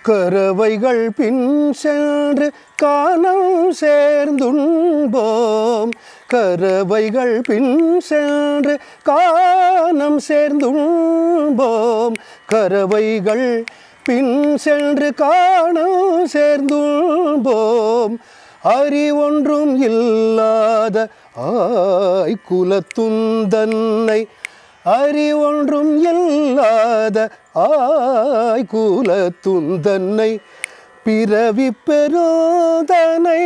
கறவைகள் பின் சென்று காணம் சேர்ந்துண்போம். கறவைகள் பின் சென்று காணம் சேர்ந்துண்போம். கறவைகள் பின் சென்று காணம் சேர்ந்துண்போம். அறிவொன்றும் இல்லாத ஆய்குலத்துந்தன்னை அறிவொன்றும் இல்லாத ஆய்குலத்துந்தன்னை பிறவி பெறுதனை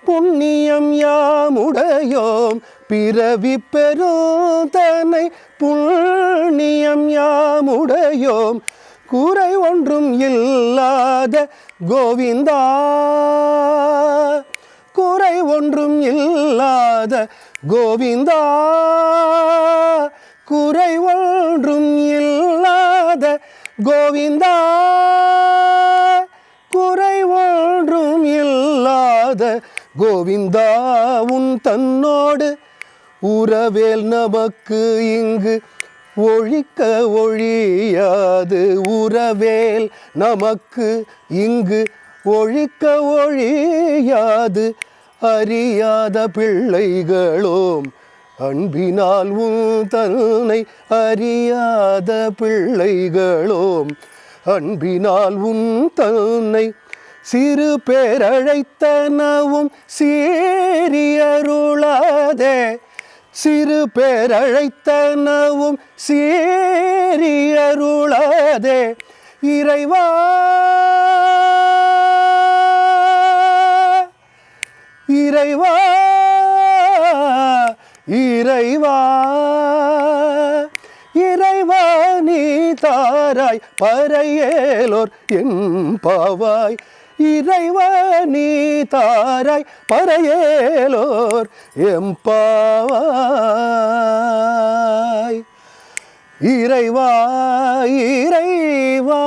புண்ணியம் யாமுடையோம். பிறவி பெறுதனை புண்ணியம் யாமுடையோம். குறை ஒன்றும் இல்லாத கோவிந்தா, குறை ஒன்றும் இல்லாத கோவிந்தா, குறை ஒன்றும் இல்லாத கோவிந்தா, குறை ஒன்றும் இல்லாத கோவிந்தா. உன் தன்னோடு உறவேல் நமக்கு இங்கு ஒழிக்க ஒழியாது. உறவேல் நமக்கு இங்கு ஒழிக்க ஒழியாது. அறியாத பிள்ளைகளோம் அன்பினால் உன் தன்னை அறியாத பிள்ளைகளோம் அன்பினால் உன் தன்னை சிறு பேரழைத்தனவும் சீரியருளாதே. சிறு பேரழைத்தனவும் சீரியருளாதே. இறைவா இறைவா இறைவா இறைவா நீ தாராய் பறையேலோர் எம்பாவாய். இறைவா நீ தாராய் பறையேலோர் எம்பாவாய். இறைவா இறைவா.